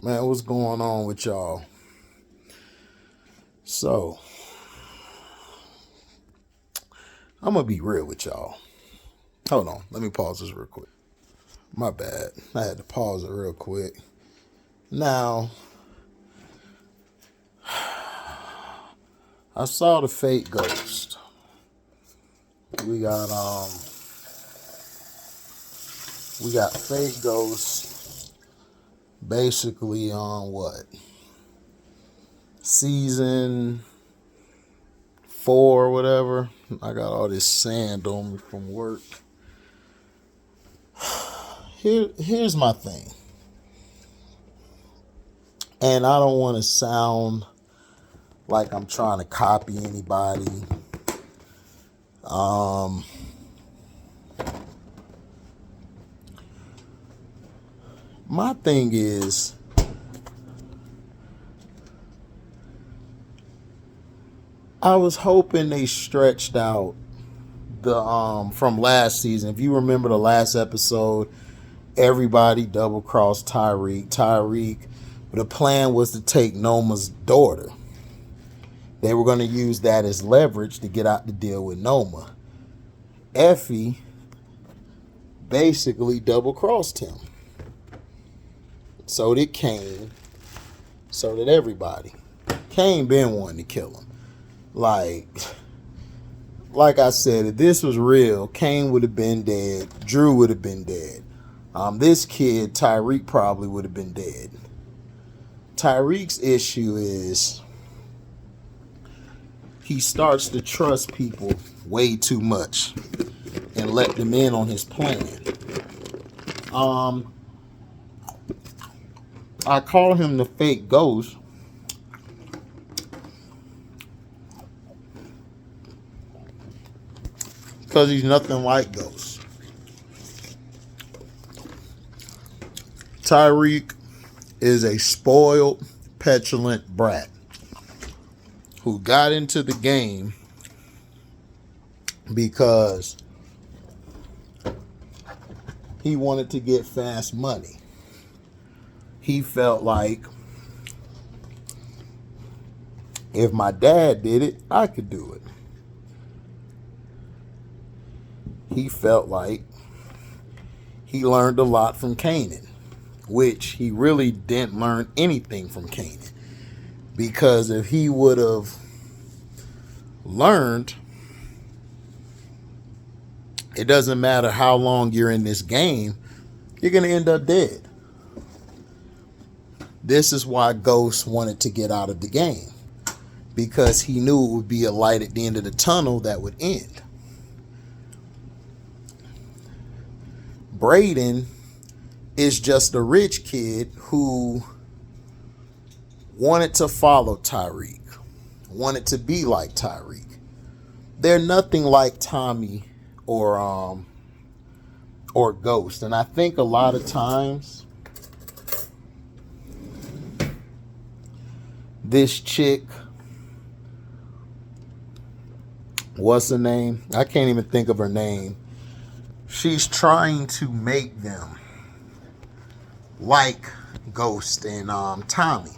Man, what's going on with y'all? So, I'm going to be real with y'all. Hold on. Let me pause this real quick. My bad. I had to pause it real quick. Now, I saw the fake ghost. We got fake ghosts basically on what? Season 4 or whatever. I got all this sand on me from work. Here's my thing. And I don't want to sound like I'm trying to copy anybody. My thing is, I was hoping they stretched out the from last season. If you remember the last episode, everybody double crossed Tyreek. The plan was to take Noma's daughter. They were going to use that as leverage to get out the deal with Noma. Effie basically double crossed him. So did Kane. So did everybody. Kane been wanting to kill him. Like I said, if this was real, Kane would have been dead. Drew would have been dead. This kid, Tyreek, probably would have been dead. Tyreek's issue is he starts to trust people way too much and let them in on his plan. I call him the fake ghost because he's nothing like Ghost. Tyreek is a spoiled, petulant brat who got into the game because he wanted to get fast money. He felt like if my dad did it, I could do it. He felt like he learned a lot from Kanan, which he really didn't learn anything from Kanan. Because if he would have learned, it doesn't matter how long you're in this game, you're going to end up dead. This is why Ghost wanted to get out of the game, because he knew it would be a light at the end of the tunnel that would end. Braden is just a rich kid who wanted to follow Tyreek, wanted to be like Tyreek. They're nothing like Tommy or Ghost. And I think a lot of times this chick, what's her name? I can't even think of her name. She's trying to make them like Ghost and Tommy.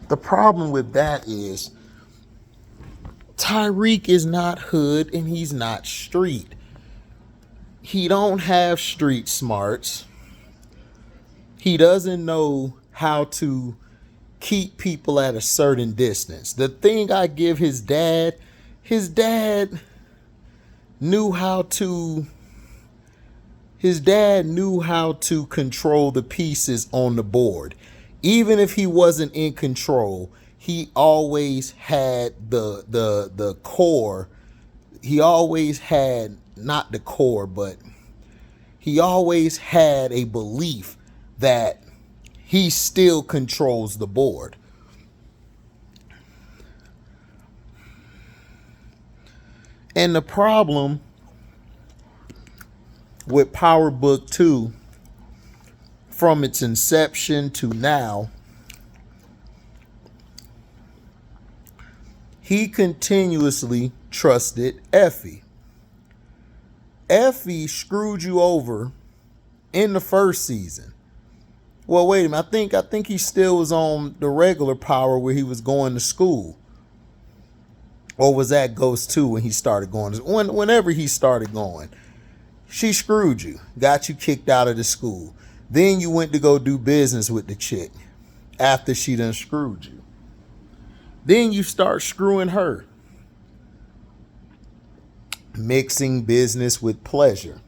The problem with that is Tyreek is not hood and he's not street. He don't have street smarts. He doesn't know how to keep people at a certain distance. The thing I give his dad knew how to control the pieces on the board. Even if he wasn't in control, he always had the core. He always had not the core, but he always had a belief that he still controls the board. And the problem with Power Book 2 from its inception to now, he continuously trusted Effie. Effie screwed you over in the first season. Well, wait a minute. I think he still was on the regular power where he was going to school. Or was that Ghost 2 when he started going? Whenever he started going, she screwed you, got you kicked out of the school. Then you went to go do business with the chick after she done screwed you. Then you start screwing her. Mixing business with pleasure.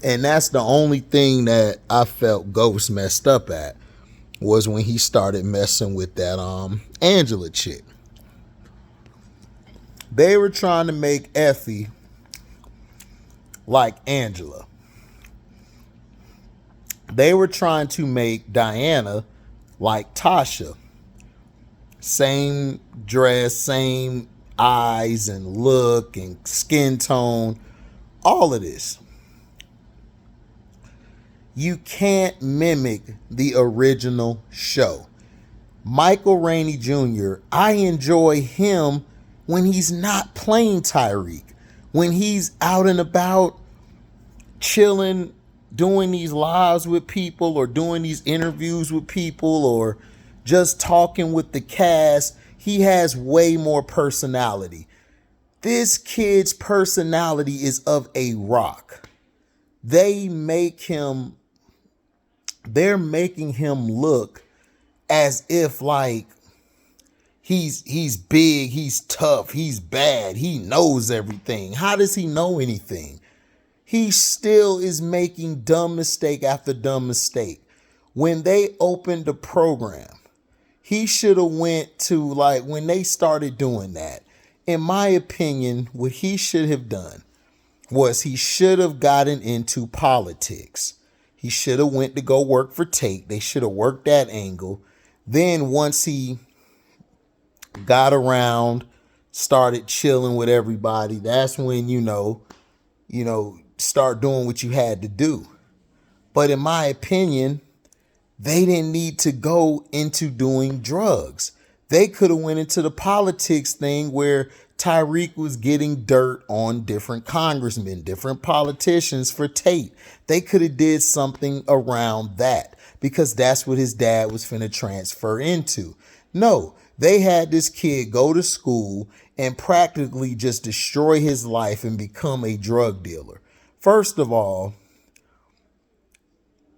And that's the only thing that I felt Ghost messed up at, was when he started messing with that Angela chick. They were trying to make Effie like Angela. They were trying to make Diana like Tasha. Same dress, same eyes and look and skin tone, all of this. You can't mimic the original show. Michael Rainey Jr., I enjoy him when he's not playing Tyreek. When he's out and about, chilling, doing these lives with people or doing these interviews with people or just talking with the cast, he has way more personality. This kid's personality is of a rock. They're making him look as if like he's big, he's tough, he's bad, he knows everything. How does he know anything? He still is making dumb mistake after dumb mistake. When they opened the program, he should have went to, like, when they started doing that, in my opinion, what he should have done was he should have gotten into politics. He should have went to go work for Tate. They should have worked that angle. Then once he got around, started chilling with everybody, that's when, start doing what you had to do. But in my opinion, they didn't need to go into doing drugs. They could have went into the politics thing where Tyreek was getting dirt on different congressmen, different politicians for Tate. They could have did something around that because that's what his dad was finna transfer into. No, they had this kid go to school and practically just destroy his life and become a drug dealer. First of all,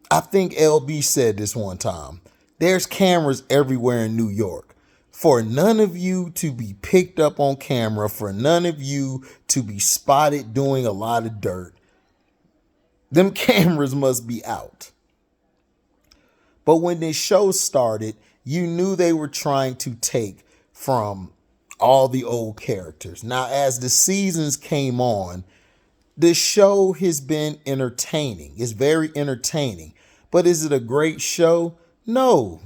I think LB said this one time, there's cameras everywhere in New York. For none of you to be picked up on camera, for none of you to be spotted doing a lot of dirt, them cameras must be out. But when this show started, you knew they were trying to take from all the old characters. Now, as the seasons came on, the show has been entertaining. It's very entertaining. But is it a great show? No.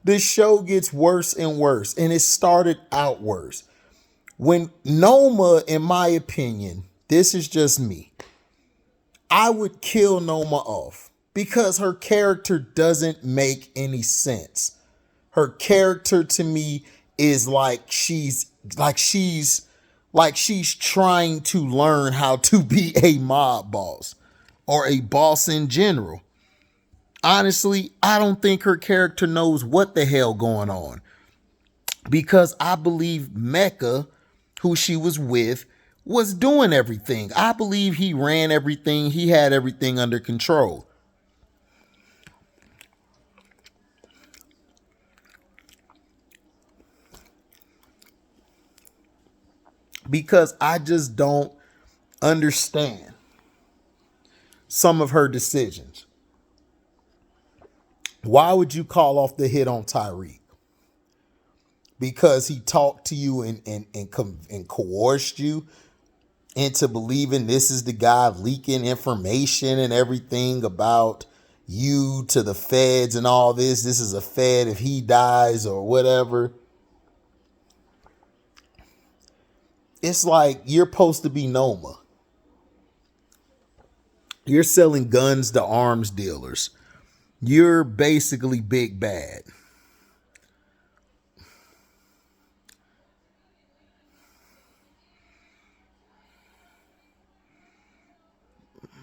This show gets worse and worse, and it started out worse. When Noma, in my opinion, this is just me, I would kill Noma off because her character doesn't make any sense. Her character to me is like she's trying to learn how to be a mob boss or a boss in general. Honestly, I don't think her character knows what the hell going on, because I believe Mecca, who she was with, was doing everything. I believe he ran everything. He had everything under control. Because I just don't understand some of her decisions. Why would you call off the hit on Tyreek? Because he talked to you and coerced you into believing this is the guy leaking information and everything about you to the feds and all this. This is a fed if he dies or whatever. It's like you're supposed to be Noma. You're selling guns to arms dealers. You're basically Big Bad.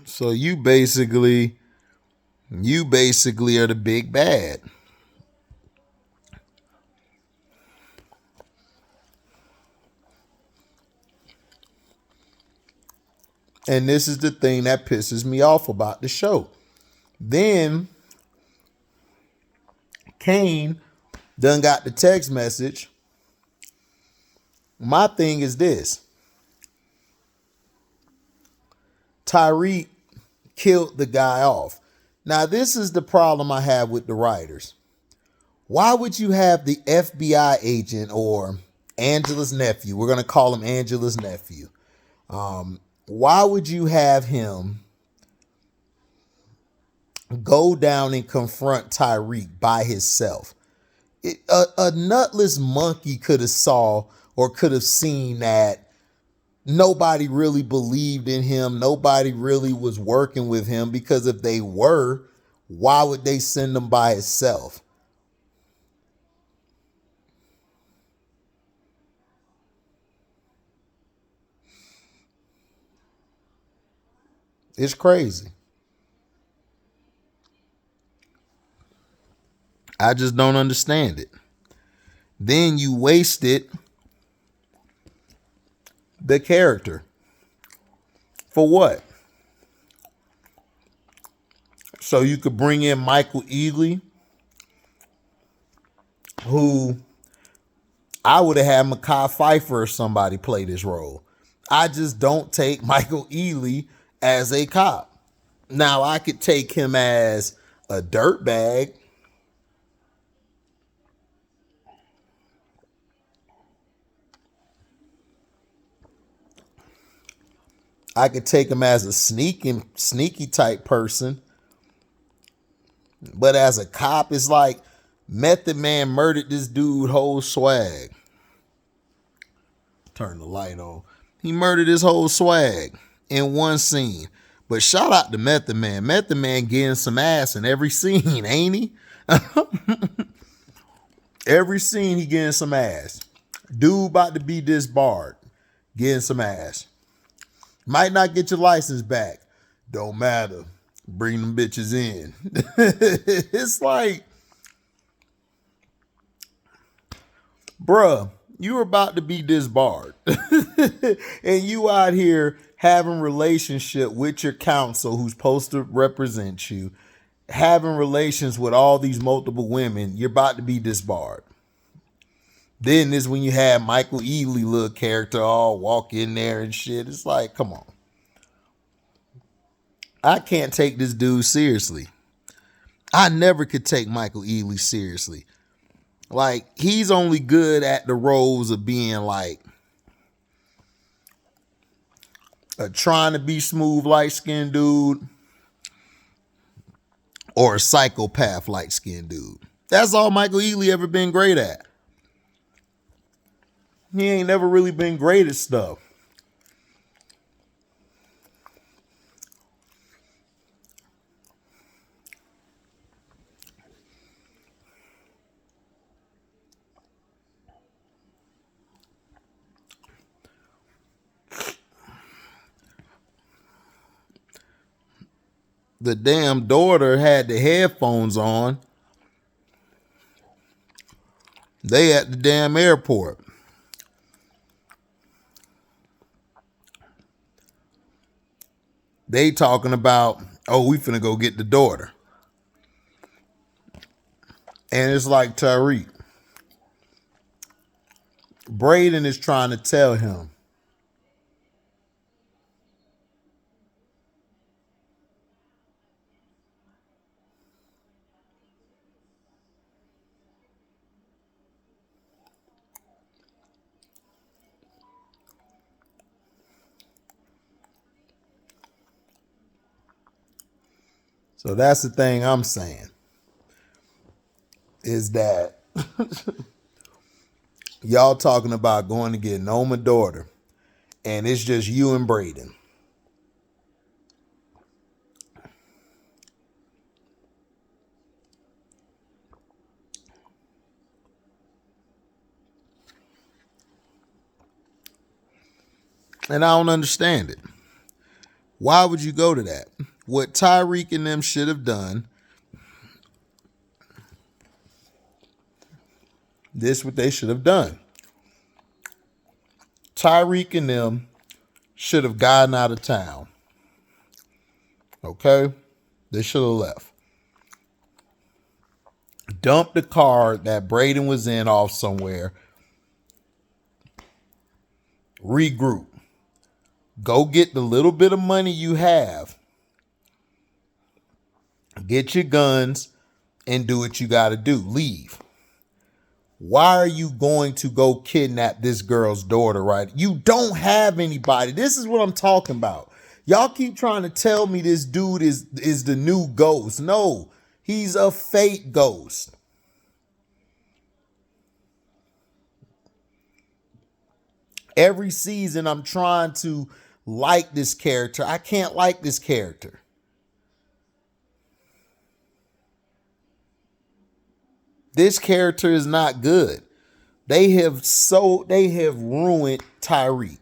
So you basically are the big bad. And this is the thing that pisses me off about the show. Then Kane done got the text message. My thing is this. Tyreek killed the guy off. Now, this is the problem I have with the writers. Why would you have the FBI agent or Angela's nephew? We're going to call him Angela's nephew. Why would you have him go down and confront Tyreek by himself? A nutless monkey could have saw or could have seen that nobody really believed in him. Nobody really was working with him, because if they were, why would they send him by himself? It's crazy. I just don't understand it. Then you wasted the character. For what? So you could bring in Michael Ealy, who I would have had Mekhi Phifer or somebody play this role. I just don't take Michael Ealy as a cop. Now, I could take him as a dirtbag. I could take him as a sneaky type person. But as a cop, it's like Method Man murdered this dude whole swag. Turn the light on. He murdered his whole swag in one scene. But shout out to Method Man. Method Man getting some ass in every scene, ain't he? Every scene he getting some ass. Dude about to be disbarred, getting some ass. Might not get your license back. Don't matter. Bring them bitches in. It's like, bruh, you're about to be disbarred. And you out here having relationship with your counsel who's supposed to represent you, having relations with all these multiple women. You're about to be disbarred. Then is when you have Michael Ealy little character all walk in there and shit. It's like, come on. I can't take this dude seriously. I never could take Michael Ealy seriously. Like, he's only good at the roles of being like a trying to be smooth light-skinned dude or a psychopath light-skinned dude. That's all Michael Ealy ever been great at. He ain't never really been great at stuff. The damn daughter had the headphones on. They at the damn airport. They talking about, oh, we finna go get the daughter. And it's like Tyreek. Braden is trying to tell him, so that's the thing I'm saying, is that y'all talking about going to get Noma daughter, and it's just you and Braden. And I don't understand it. Why would you go to that? What Tyreek and them should have done, this what they should have done. Tyreek and them should have gotten out of town. Okay? They should have left. Dump the car that Braden was in off somewhere. Regroup. Go get the little bit of money you have. Get your guns and do what you got to do. Leave. Why are you going to go kidnap this girl's daughter, right? You don't have anybody. This is what I'm talking about. Y'all keep trying to tell me this dude is the new ghost. No, he's a fake ghost. Every season I'm trying to like this character. I can't like this character. This character is not good. They have ruined Tyreek.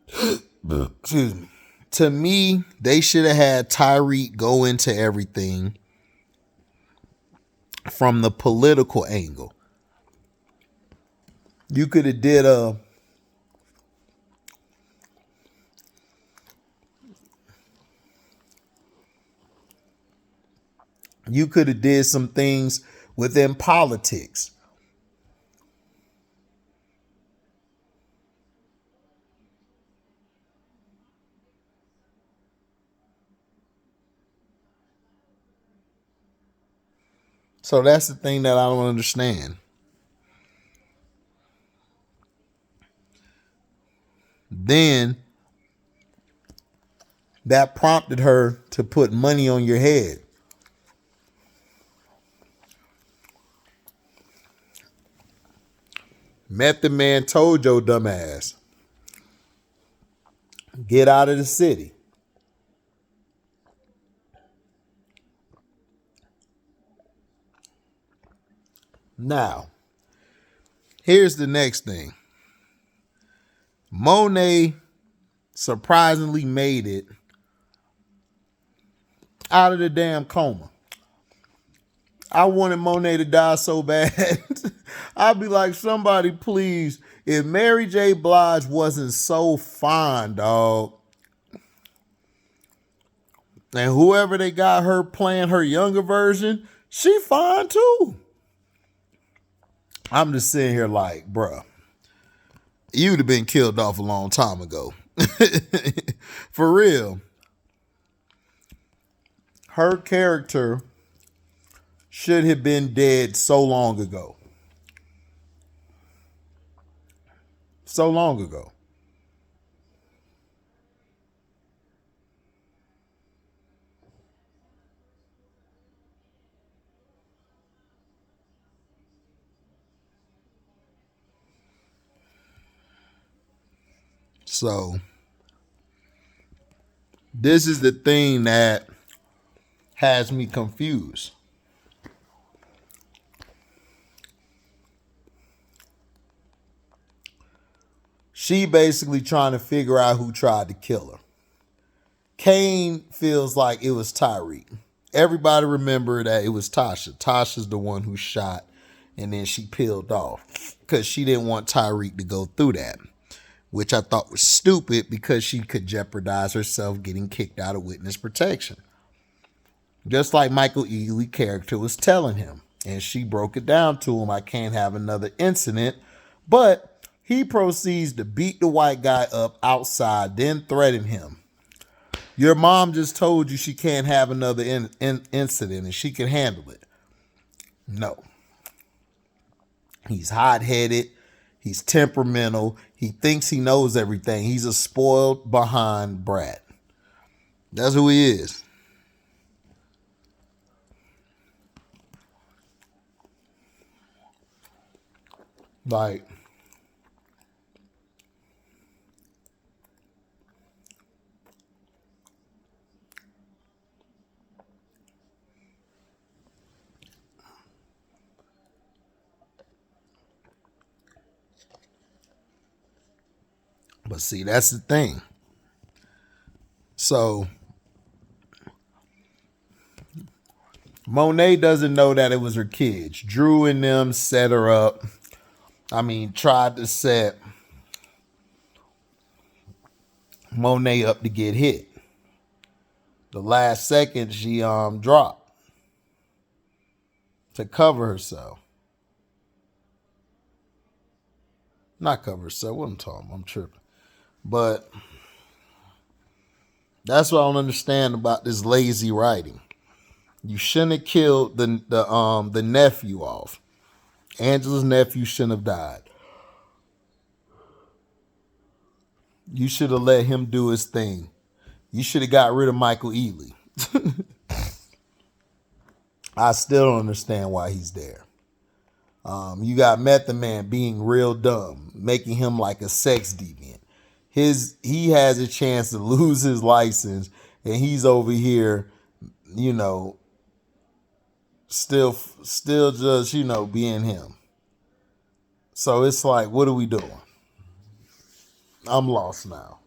Excuse me. To me, they should have had Tyreek go into everything from the political angle. You could have did some things within politics. So that's the thing that I don't understand. Then that prompted her to put money on your head. Method Man told your dumb ass, get out of the city. Now, here's the next thing. Monet surprisingly made it out of the damn coma. I wanted Monet to die so bad. I'd be like, somebody please, if Mary J. Blige wasn't so fine, dog, and whoever they got her playing her younger version, she fine too. I'm just sitting here like, bruh, you'd have been killed off a long time ago. For real. Her character should have been dead so long ago. So long ago. So this is the thing that has me confused. She basically trying to figure out who tried to kill her. Kane feels like it was Tyreek. Everybody remember that it was Tasha. Tasha's the one who shot and then she peeled off because she didn't want Tyreek to go through that, which I thought was stupid because she could jeopardize herself getting kicked out of witness protection. Just like Michael Ealy's character was telling him. And she broke it down to him, I can't have another incident. But he proceeds to beat the white guy up outside, then threaten him. Your mom just told you she can't have another incident and she can handle it. No. He's hot-headed. He's temperamental. He thinks he knows everything. He's a spoiled behind brat. That's who he is. Like, but see, that's the thing. So Monet doesn't know that it was her kids. Drew and them set her up. Tried to set Monet up to get hit. The last second she dropped to cover herself. Not cover herself. What I'm talking about? I'm tripping. But that's what I don't understand about this lazy writing. You shouldn't have killed the nephew off. Angela's nephew shouldn't have died. You should have let him do his thing. You should have got rid of Michael Ealy. I still don't understand why he's there. You got Method Man being real dumb, making him like a sex deviant. He has a chance to lose his license, and he's over here, still just, being him. So it's like, what are we doing? I'm lost now.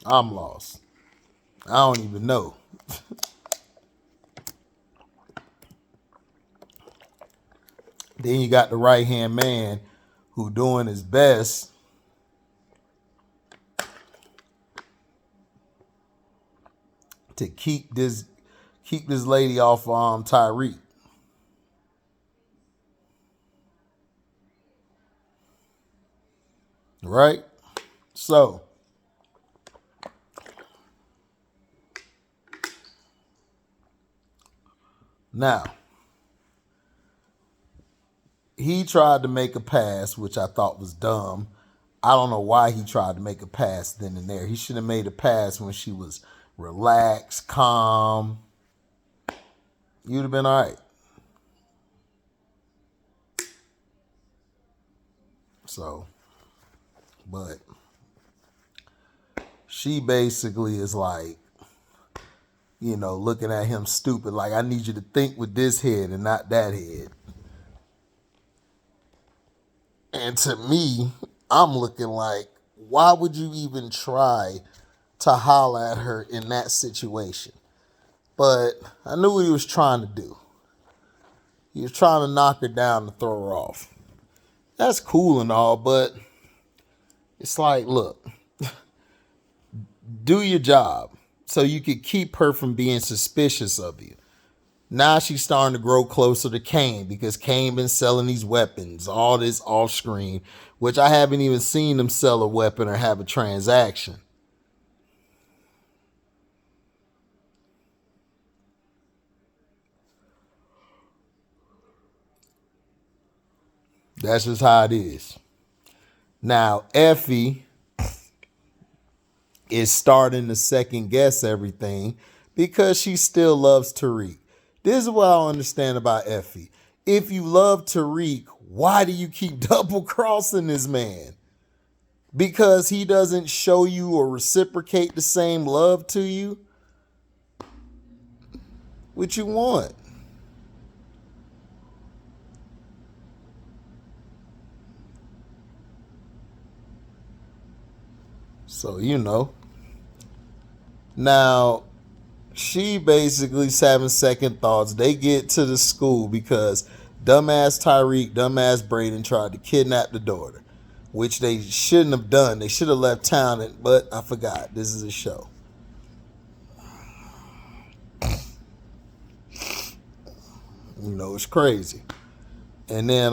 I'm lost. I don't even know. Then you got the right-hand man who doing his best to keep this lady off Tyreek. Right? So now he tried to make a pass, which I thought was dumb. I don't know why he tried to make a pass then and there. He should have made a pass when she was relaxed, calm. You'd have been all right. So, but she basically is like, looking at him stupid, like, I need you to think with this head and not that head. And to me, I'm looking like, why would you even try to holler at her in that situation? But I knew what he was trying to do. He was trying to knock her down to throw her off. That's cool and all, but it's like, look, do your job so you could keep her from being suspicious of you. Now she's starting to grow closer to Kane because Kane been selling these weapons, all this off screen, which I haven't even seen him sell a weapon or have a transaction. That's just how it is. Now, Effie is starting to second guess everything because she still loves Tariq. This is what I don't understand about Effie. If you love Tariq, why do you keep double crossing this man? Because he doesn't show you or reciprocate the same love to you? What you want? So, Now, she basically is having second thoughts. They get to the school because dumbass Tyreek, dumbass Braden tried to kidnap the daughter, which they shouldn't have done. They should have left town, but I forgot. This is a show. It's crazy. And then,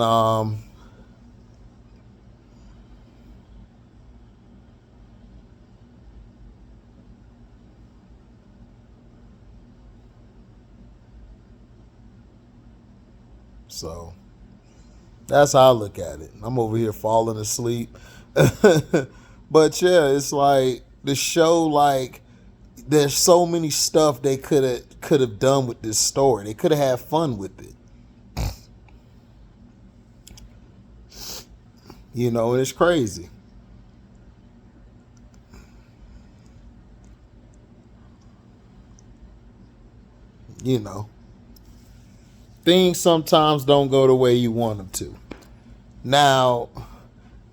so that's how I look at it. I'm over here falling asleep. But yeah, it's like the show, like, there's so many stuff they could have done with this story. They could have had fun with it. It's crazy. Things sometimes don't go the way you want them to. Now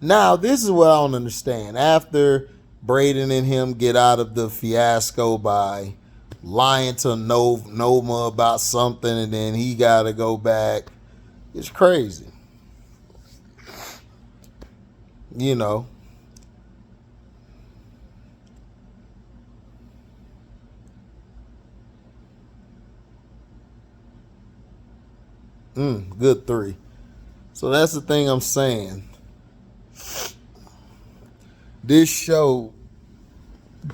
Now, this is what I don't understand. After Braden and him get out of the fiasco by lying to Noma about something, and then he got to go back, it's crazy. You know. Good 3. So that's the thing I'm saying. This show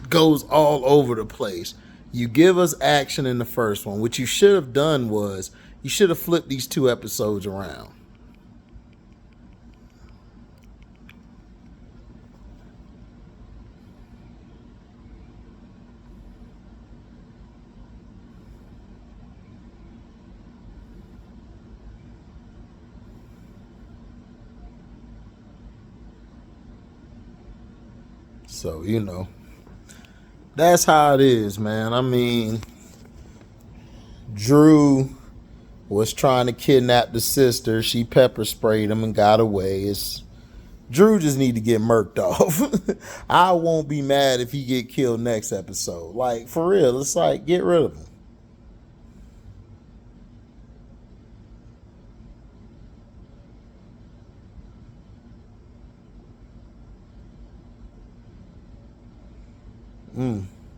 goes all over the place. You give us action in the first one. What you should have done was you should have flipped these 2 episodes around. So, that's how it is, man. I mean, Drew was trying to kidnap the sister. She pepper sprayed him and got away. Drew just need to get murked off. I won't be mad if he get killed next episode. Like, for real, it's like, get rid of him.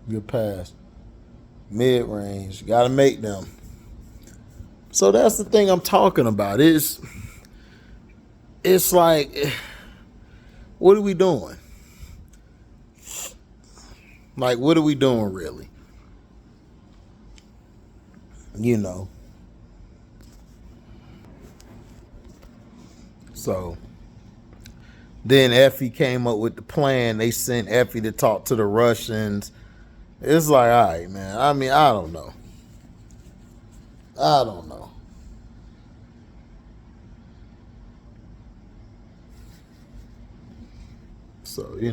Good pass. Mid-range. Got to make them. So that's the thing I'm talking about. It's like, what are we doing? Like, what are we doing, really? So then Effie came up with the plan. They sent Effie to talk to the Russians. It's like, all right, man. I mean, I don't know. So, you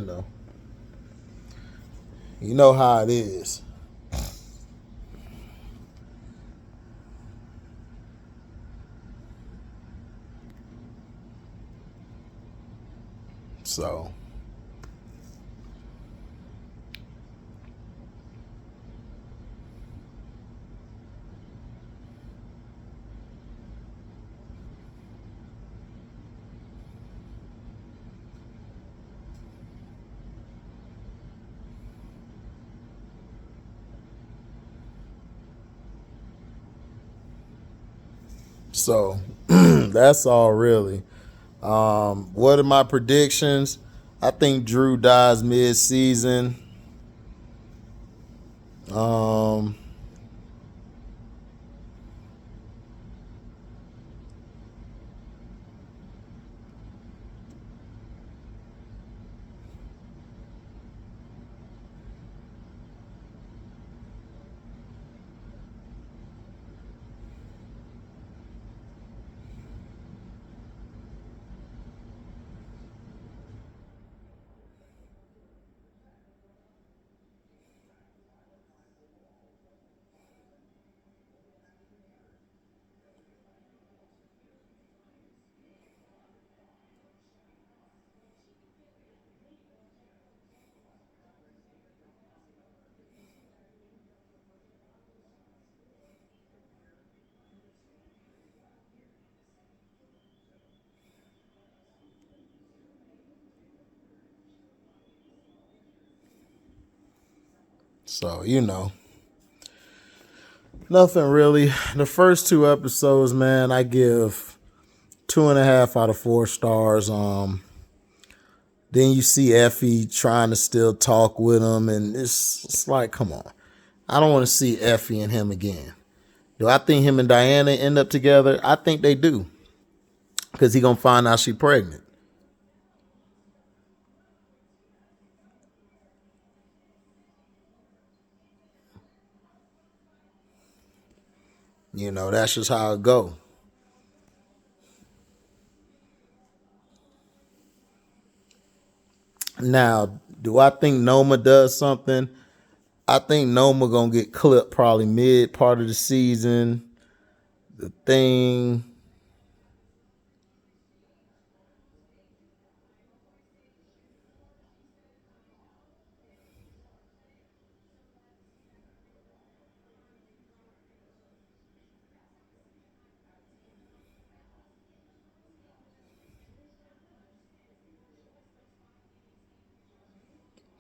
know how it is. So, that's all really. What are my predictions? I think Drew dies mid-season. So, nothing really. The first 2 episodes, man, I give 2.5 out of 4 stars. Then you see Effie trying to still talk with him, and it's like, come on. I don't want to see Effie and him again. Do I think him and Diana end up together? I think they do. Because he going to find out she's pregnant. That's just how it go. Now, do I think Noma does something? I think Noma gonna get clipped probably mid part of the season. The thing,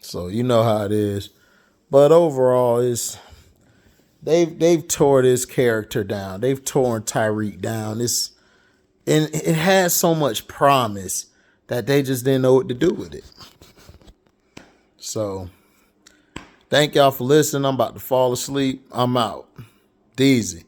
So you know how it is. But overall, they've tore this character down. They've torn Tyreek down. And it has so much promise that they just didn't know what to do with it. So thank y'all for listening. I'm about to fall asleep. I'm out. Deezy.